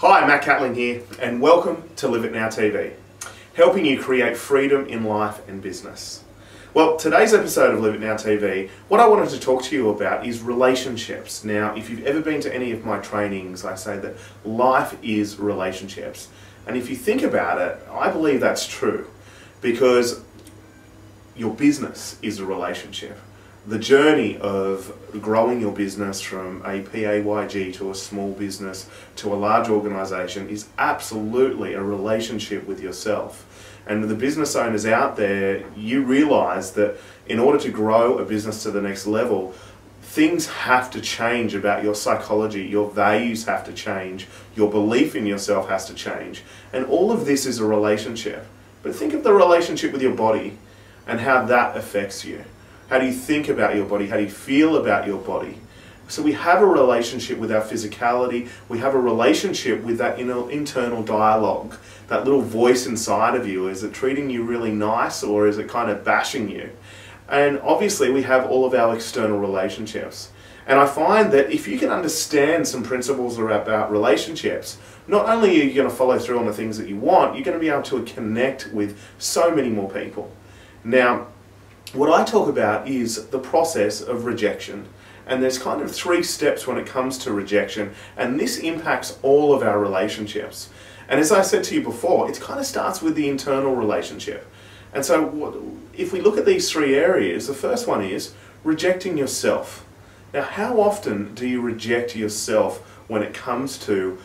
Hi, Matt Catling here, and welcome to Live It Now TV, helping you create freedom in life and business. Well, today's episode of Live It Now TV, what I wanted to talk to you about is relationships. Now, if you've ever been to any of my trainings, I say that life is relationships. And if you think about it, I believe that's true, because your business is a relationship. The journey of growing your business from a PAYG to a small business to a large organisation is absolutely a relationship with yourself. And the business owners out there, you realise that in order to grow a business to the next level, things have to change about your psychology, your values have to change, your belief in yourself has to change. And all of this is a relationship. But think of the relationship with your body and how that affects you. How do you think about your body? How do you feel about your body? So we have a relationship with our physicality. We have a relationship with that internal dialogue, that little voice inside of you. Is it treating you really nice, or is it kind of bashing you? And obviously we have all of our external relationships. And I find that if you can understand some principles about relationships, not only are you going to follow through on the things that you want, you're going to be able to connect with so many more people. Now, what I talk about is the process of rejection. And there's kind of 3 steps when it comes to rejection, and this impacts all of our relationships. And as I said to you before, it kind of starts with the internal relationship. And so if we look at these 3 areas, the first one is rejecting yourself. Now, how often do you reject yourself when it comes to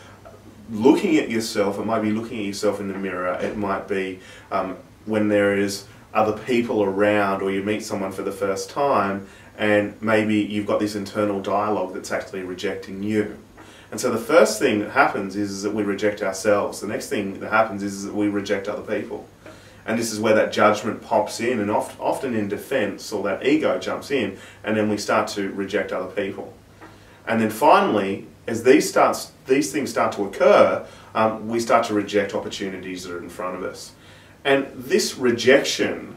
looking at yourself? It might be looking at yourself in the mirror. It might be when there is other people around, or you meet someone for the first time and maybe you've got this internal dialogue that's actually rejecting you. And so the first thing that happens is that we reject ourselves. The next thing that happens is that we reject other people. And this is where that judgment pops in, and often in defense, or that ego jumps in, and then we start to reject other people. And then finally, as these things start to occur, we start to reject opportunities that are in front of us. And this rejection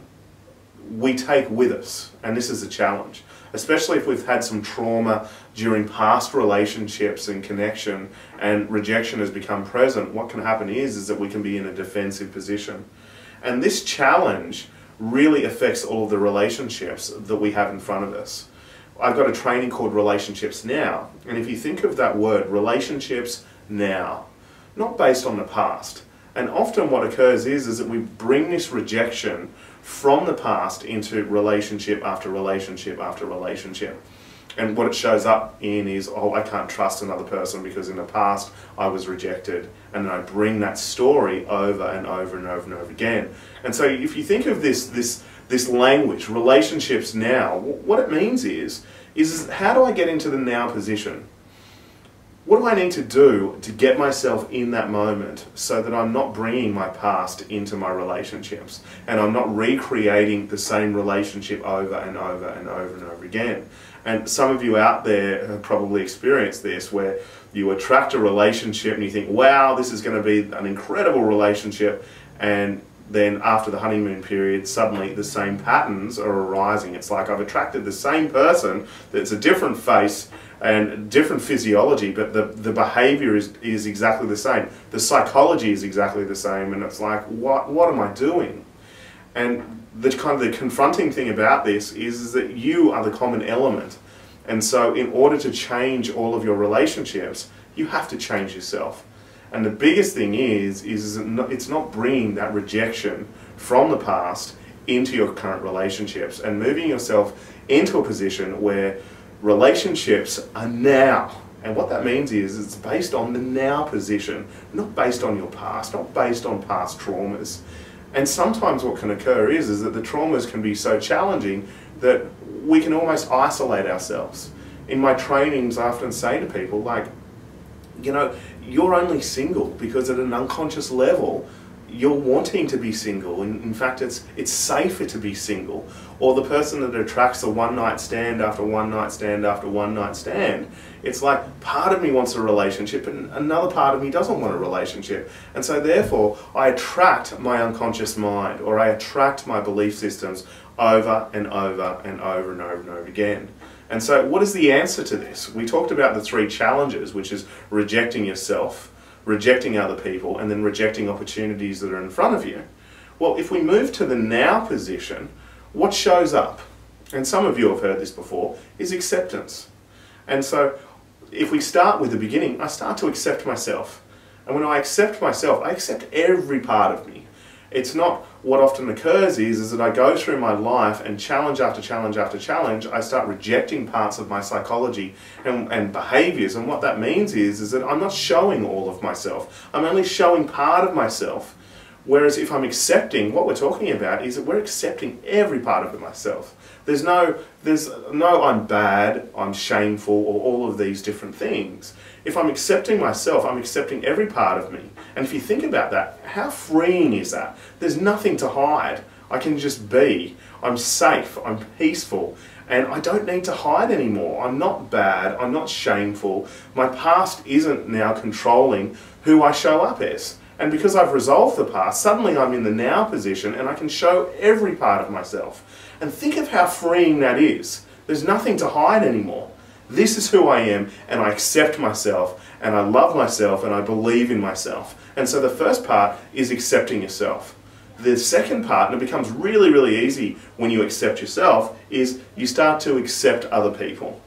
we take with us, and this is a challenge, especially if we've had some trauma during past relationships and connection, and rejection has become present. What can happen is that we can be in a defensive position. And this challenge really affects all of the relationships that we have in front of us. I've got a training called Relationships Now, and if you think of that word, relationships now, not based on the past. And often what occurs is that we bring this rejection from the past into relationship after relationship after relationship. And what it shows up in is, oh, I can't trust another person because in the past I was rejected. And then I bring that story over and over and over and over again. And so if you think of this language, relationships now, what it means is how do I get into the now position? What do I need to do to get myself in that moment so that I'm not bringing my past into my relationships, and I'm not recreating the same relationship over and over and over and over again? And some of you out there have probably experienced this, where you attract a relationship and you think, wow, this is going to be an incredible relationship, and then after the honeymoon period, suddenly the same patterns are arising. It's like I've attracted the same person, that's a different face and different physiology, but the behavior is exactly the same. The psychology is exactly the same, and it's like, what am I doing? And the confronting thing about this is that you are the common element. And so in order to change all of your relationships, you have to change yourself. And the biggest thing is it's not bringing that rejection from the past into your current relationships, and moving yourself into a position where relationships are now. And what that means is it's based on the now position, not based on your past, not based on past traumas. And sometimes what can occur is that the traumas can be so challenging that we can almost isolate ourselves. In my trainings, I often say to people, like, you know, you're only single because at an unconscious level, you're wanting to be single. In fact, it's safer to be single. Or the person that attracts a one-night stand after one-night stand after one-night stand. It's like, part of me wants a relationship and another part of me doesn't want a relationship. And so therefore, I attract my unconscious mind, or I attract my belief systems over and over and over and over and over again. And so what is the answer to this? We talked about the 3 challenges, which is rejecting yourself, rejecting other people, and then rejecting opportunities that are in front of you. Well, if we move to the now position, what shows up, and some of you have heard this before, is acceptance. And so if we start with the beginning, I start to accept myself. And when I accept myself, I accept every part of me. It's not, what often occurs is that I go through my life and challenge after challenge after challenge, I start rejecting parts of my psychology and behaviours. And what that means is that I'm not showing all of myself. I'm only showing part of myself. Whereas if I'm accepting, what we're talking about is that we're accepting every part of myself. There's no I'm bad, I'm shameful, or all of these different things. If I'm accepting myself, I'm accepting every part of me. And if you think about that, how freeing is that? There's nothing to hide. I can just be. I'm safe, I'm peaceful, and I don't need to hide anymore. I'm not bad, I'm not shameful. My past isn't now controlling who I show up as. And because I've resolved the past, suddenly I'm in the now position and I can show every part of myself. And think of how freeing that is. There's nothing to hide anymore. This is who I am, and I accept myself, and I love myself, and I believe in myself. And so the first part is accepting yourself. The second part, and it becomes really, really easy when you accept yourself, is you start to accept other people.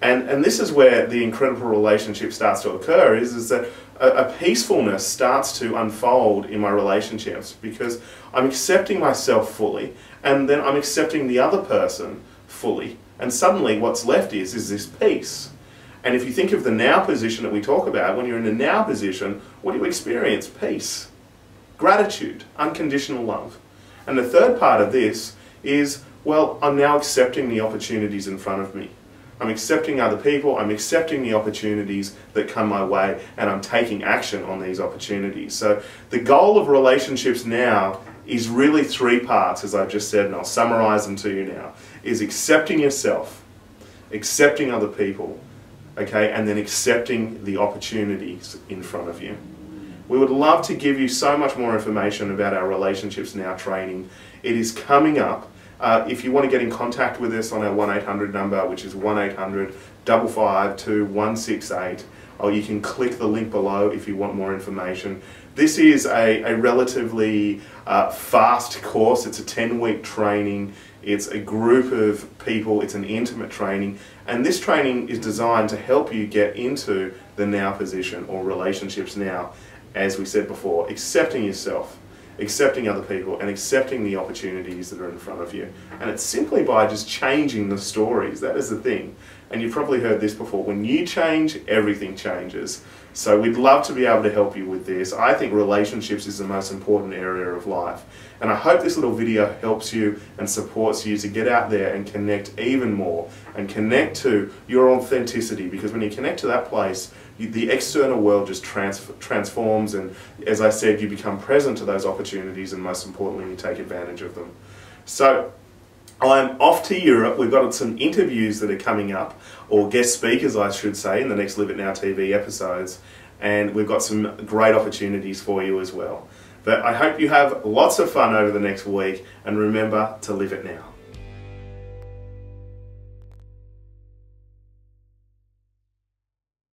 And this is where the incredible relationship starts to occur, is that a peacefulness starts to unfold in my relationships because I'm accepting myself fully, and then I'm accepting the other person fully. And suddenly what's left is this peace. And if you think of the now position that we talk about, when you're in the now position, what do you experience? Peace, gratitude, unconditional love. And the third part of this is, well, I'm now accepting the opportunities in front of me. I'm accepting other people, I'm accepting the opportunities that come my way, and I'm taking action on these opportunities. So the goal of relationships now is really three parts, as I've just said, and I'll summarize them to you now, is accepting yourself, accepting other people, okay, and then accepting the opportunities in front of you. We would love to give you so much more information about our Relationships Now training. It is coming up. If you want to get in contact with us on our 1-800 number, which is 1-800-552-168, or you can click the link below if you want more information. This is a relatively fast course. It's a 10-week training. It's a group of people. It's an intimate training. And this training is designed to help you get into the now position, or relationships now, as we said before, accepting yourself, accepting other people, and accepting the opportunities that are in front of you. And it's simply by just changing the stories. That is the thing. And you've probably heard this before. When you change, everything changes. So we'd love to be able to help you with this. I think relationships is the most important area of life. And I hope this little video helps you and supports you to get out there and connect even more, and connect to your authenticity, because when you connect to that place, the external world just transforms, and as I said, you become present to those opportunities, and most importantly, you take advantage of them. So I'm off to Europe. We've got some interviews that are coming up, or guest speakers I should say, in the next Live It Now TV episodes, and we've got some great opportunities for you as well. But I hope you have lots of fun over the next week, and remember to live it now.